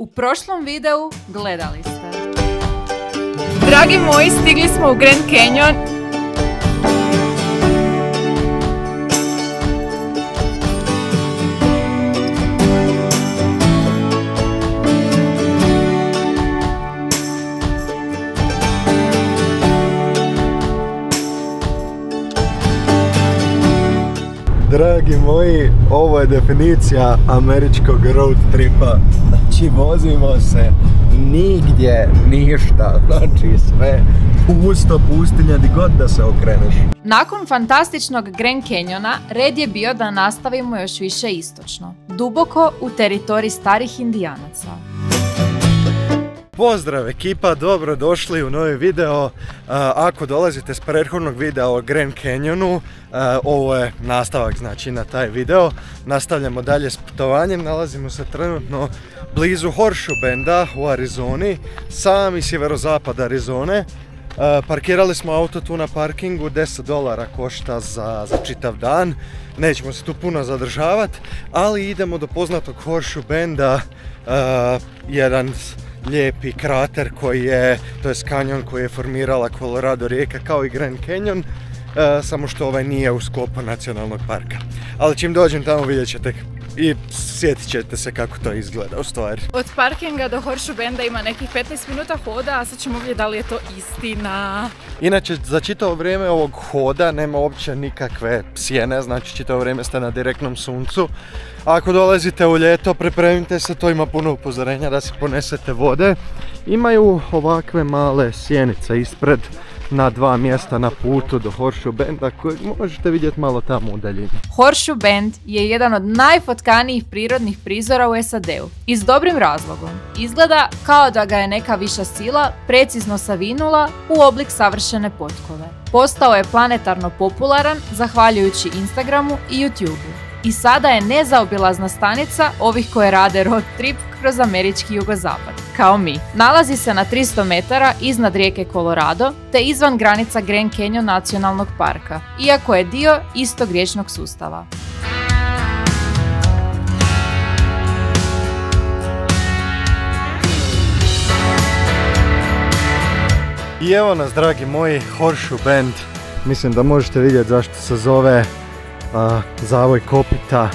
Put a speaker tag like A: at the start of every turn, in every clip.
A: U prošlom videu gledali ste.
B: Dragi moji, stigli smo u Grand Canyon.
C: Dragi moji, ovo je definicija američkog road tripa. Znači, vozimo se nigdje, ništa, znači sve pusto, pustinja, di god da se okreneš.
A: Nakon fantastičnog Grand Canyona, red je bio da nastavimo još više istočno, duboko u teritorij starih Indijanaca.
C: Pozdrav ekipa, dobro došli u novi video. Ako dolazite s prethodnog videa o Grand Canyonu, ovo je nastavak znači na taj video. Nastavljamo dalje s putovanjem, nalazimo se trenutno blizu Horseshoe Benda u Arizoni, sami sjeverozapad Arizone. Parkirali smo auto tu na parkingu, $10 košta za čitav dan. Nećemo se tu puno zadržavati, ali idemo do poznatog Horseshoe Benda, jedan lijepi krater koji je, to je kanjon koji je formirala Colorado rijeka kao i Grand Canyon, samo što ovaj nije u sklopu nacionalnog parka. Ali čim dođem tamo vidjet ćete i sjetit ćete se kako to izgleda u stvari.
B: Od parkinga do Horseshoe Benda ima nekih 15 minuta hoda, a sad ćemo vidjeti da li je to istina.
C: Inače, za čitavo vrijeme ovog hoda nema uopće nikakve sjene, znači čitavo vrijeme ste na direktnom suncu. Ako dolazite u ljeto, pripremite se, to ima puno upozorenja da si ponesete vode. Imaju ovakve male sjenice ispred na dva mjesta na putu do Horseshoe Benda kojeg možete vidjeti malo tamo u daljini.
A: Horseshoe Bend je jedan od najfotkanijih prirodnih prizora u SAD-u i s dobrim razlogom. Izgleda kao da ga je neka viša sila precizno savinula u oblik savršene potkove. Postao je planetarno popularan zahvaljujući Instagramu i YouTubeu. I sada je nezaobilazna stanica ovih koje rade road trip kroz američki jugozapad, kao mi. Nalazi se na 300 metara iznad rijeke Colorado, te izvan granica Grand Canyon nacionalnog parka, iako je dio istog riječnog sustava.
C: I evo nas, dragi moji, Horseshoe Bend. Mislim da možete vidjeti zašto se zove zavoj kopita,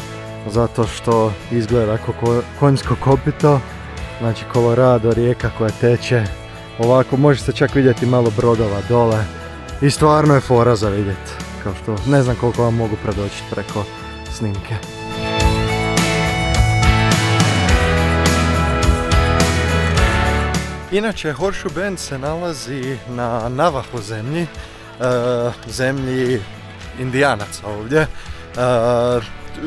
C: zato što izgleda kao konjsko kopito. Znači Colorado, rijeka koja teče ovako, može se čak vidjeti malo brodova dole i stvarno je fora za vidjeti, kao što ne znam koliko vam mogu predočiti preko snimke. Inače, Horseshoe Bend se nalazi na Navajo zemlji, zemlji Indijanaca ovdje.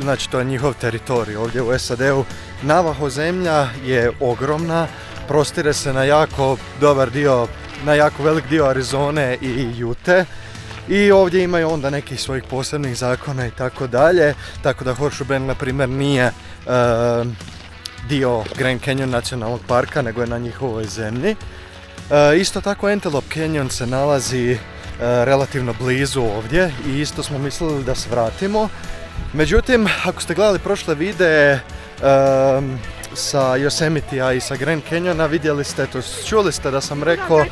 C: Znači to je njihov teritorij ovdje u SAD-u. Navajo zemlja je ogromna, prostire se na jako dobar dio, na jako velik dio Arizone i Ute. I ovdje imaju onda nekih svojih posebnih zakona i tako dalje. Tako da Horseshoe Bend na primjer nije dio Grand Canyon nacionalnog parka, nego je na njihovoj zemlji. Isto tako Antelope Canyon se nalazi relativno blizu ovdje i isto smo mislili da se vratimo. Međutim, ako ste gledali prošle videe sa Yosemite-a i sa Grand Canyona, vidjeli ste, to čuli ste da sam rekao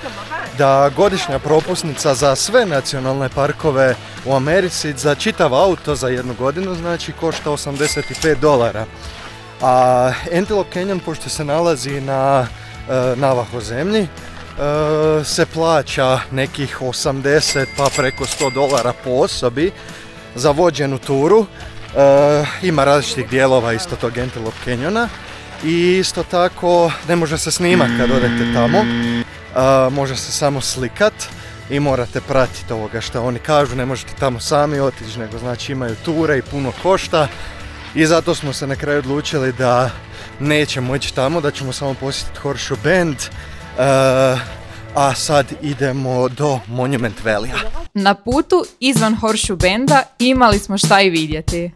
C: da godišnja propusnica za sve nacionalne parkove u Americi za čitav auto za jednu godinu znači košta $85. A Antelope Canyon, pošto se nalazi na Navajo zemlji, se plaća nekih 80 pa preko $100 po osobi za vođenu turu. Ima različitih dijelova isto tog Antelope Canyona i isto tako ne može se snimati kad odete tamo, može se samo slikat i morate pratiti ovoga što oni kažu, ne možete tamo sami otići, nego znači imaju ture i puno košta i zato smo se na kraju odlučili da nećemo ići tamo, da ćemo samo posjetiti Horseshoe Bend. A sad idemo do Monument Valley-a.
A: Na putu izvan Horseshoe Benda imali smo šta i vidjeti.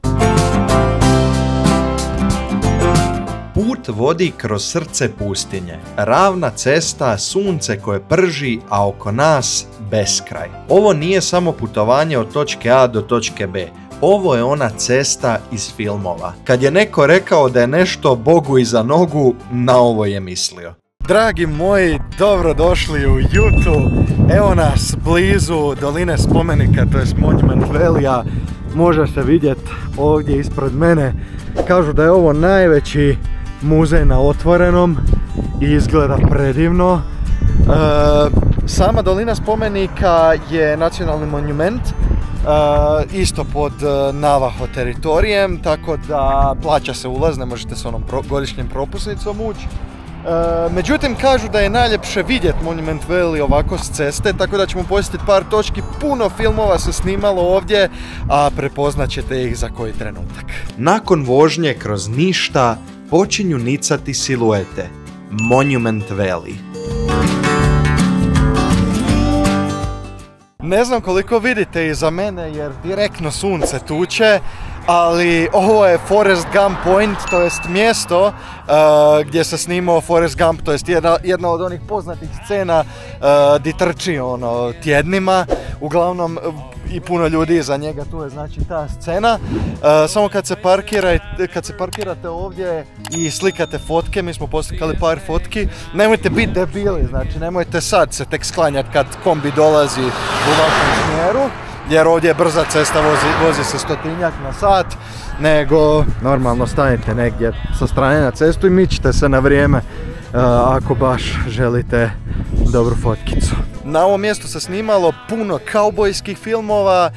D: Put vodi kroz srce pustinje. Ravna cesta, sunce koje prži, a oko nas beskraj. Ovo nije samo putovanje od točke A do točke B. ovo je ona cesta iz filmova. Kad je neko rekao da je nešto Bogu iza nogu, na ovo je mislio.
C: Dragi moji, dobrodošli u Utah. Evo nas blizu doline spomenika, to je Monument Valley-a. Može se vidjeti ovdje ispred mene. Kažu da je ovo najveći muzej na otvorenom i izgleda predivno. Sama dolina spomenika je nacionalni monument, isto pod Navajo teritorijem, tako da plaća se ulaz, ne možete s onom godišnjem propusnicom ući. Međutim, kažu da je najljepše vidjeti Monument Valley ovako s ceste, tako da ćemo posjetiti par točki. Puno filmova se snimalo ovdje, a prepoznat ćete ih za koji trenutak.
D: Nakon vožnje kroz ništa počinju nicati siluete. Monument Valley.
C: Ne znam koliko vidite iza mene jer direktno sunce tuče, ali ovo je Forrest Gump Point, to jest mjesto gdje se snimao Forrest Gump, to jest jedna od onih poznatih scena di trči tjednima. Uglavnom i puno ljudi iza njega, tu je znači ta scena. Samo kad se parkirate ovdje i slikate fotke, mi smo poslikali par fotki, nemojte biti debili, znači nemojte sad se tek sklanjati kad kombi dolazi u vašem smjeru, jer ovdje je brza cesta, vozi se 100-tinjak na sat, nego normalno stanete negdje sa strane na cestu i mičite se na vrijeme ako baš želite dobru fotkicu. Na ovom mjestu se snimalo puno kaubojskih filmova,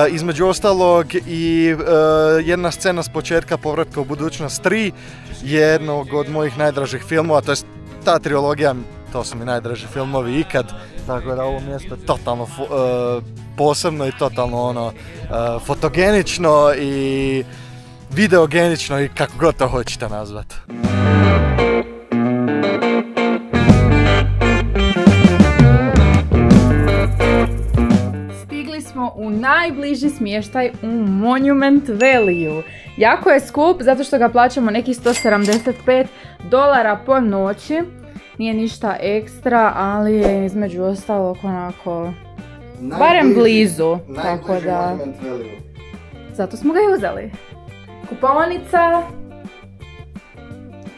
C: između ostalog i jedna scena s početka Povratka u budućnost 3, jednog od mojih najdražih filmova, to je ta trilogija, to su mi najdraži filmovi ikad, tako da ovo mjesto je totalno posebno i totalno fotogenično i videogenično i kako god to hoćete nazvati.
B: U najbliži smještaj u Monument Valley-u. Jako je skup zato što ga plaćamo nekih $175 po noći. Nije ništa ekstra, ali je između ostalog onako barem blizu. Tako da zato smo ga i uzeli. Kupovnica,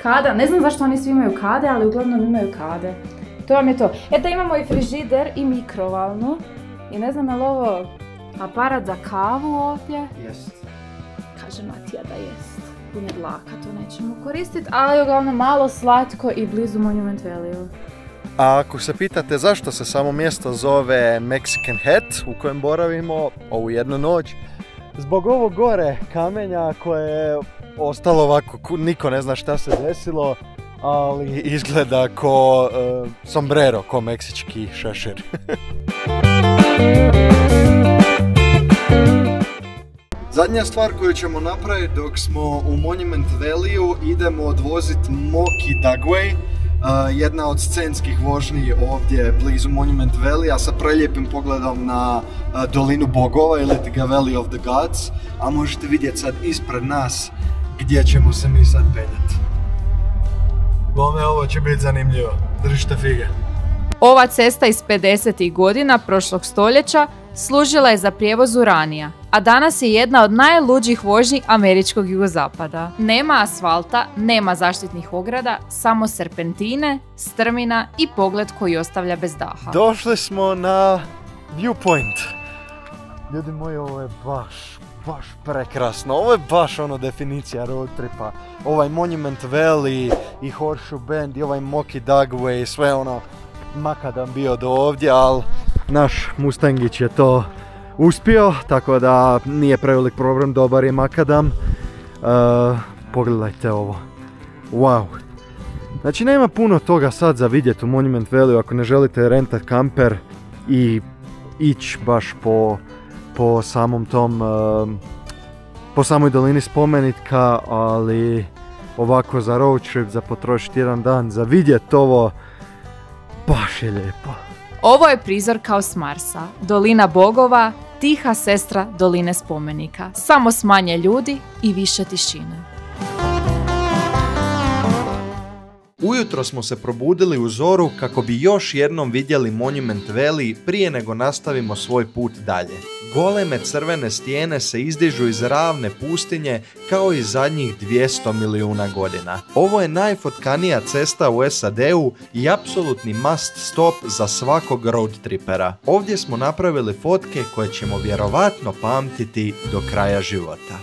B: kada, ne znam zašto oni svi imaju kade, ali uglavnom imaju kade. To vam je to. Eto, imamo i frižider i mikrovalnu. I ne znam je li ovo aparat za kavu ovdje?
C: Jest.
B: Kaže Matija da jest. Pun je dlaka, to nećemo koristiti, ali uglavnom malo slatko i blizu Monument Valley-u.
C: A ako se pitate zašto se samo mjesto zove Mexican Hat u kojem boravimo ovu jednu noć, zbog ovog gore kamenja koje je ostalo ovako, niko ne zna šta se desilo, ali izgleda ko sombrero, ko meksički šešir. Zadnja stvar koju ćemo napraviti dok smo u Monument Valley-u, idemo odvoziti Moki Dugway, jedna od scenskih vožnji ovdje blizu Monument Valley-a sa prelijepim pogledom na dolinu bogova ili The Valley of the Gods, a možete vidjeti sad ispred nas gdje ćemo se mi sad penjati. Bome, ovo će biti zanimljivo, držite fige.
A: Ova cesta iz 50. godina prošlog stoljeća služila je za prijevoz uranija, a danas je jedna od najluđih vožnji američkog jugozapada. Nema asfalta, nema zaštitnih ograda, samo serpentine, strmina i pogled koji ostavlja bez daha.
C: Došli smo na Viewpoint. Ljudi moji, ovo je baš prekrasno. Ovo je baš definicija road tripa. Ovaj Monument Valley i Horseshoe Bend i ovaj Moki Dugway, sve makadam bio do ovdje, ali naš Mustangić je to uspio, tako da nije prevelik problem, dobar je makadam. Pogledajte ovo. Wow. Znači nema puno toga sad za vidjeti u Monument Valley ako ne želite rentat kamper i ići baš po samom tom, po samoj dolini spomenika, ali ovako za road trip, za potrošiti jedan dan, za vidjeti ovo, baš je lijepo.
A: Ovo je prizor kao s Marsa, dolina bogova, tiha sestra doline spomenika, samo s manje ljudi i više tišine.
D: Ujutro smo se probudili u zoru kako bi još jednom vidjeli Monument Valley prije nego nastavimo svoj put dalje. Goleme crvene stijene se izdižu iz ravne pustinje kao i zadnjih 200 milijuna godina. Ovo je najfotkanija cesta u SAD-u i apsolutni must stop za svakog road tripera. Ovdje smo napravili fotke koje ćemo vjerovatno pamtiti do kraja života.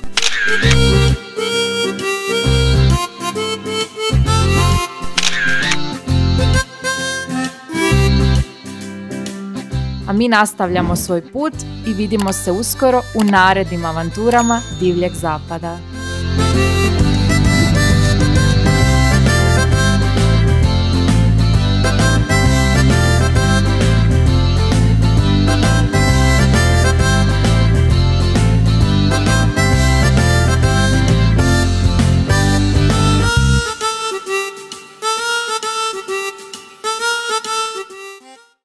A: A mi nastavljamo svoj put i vidimo se uskoro u narednim avanturama Divljeg zapada.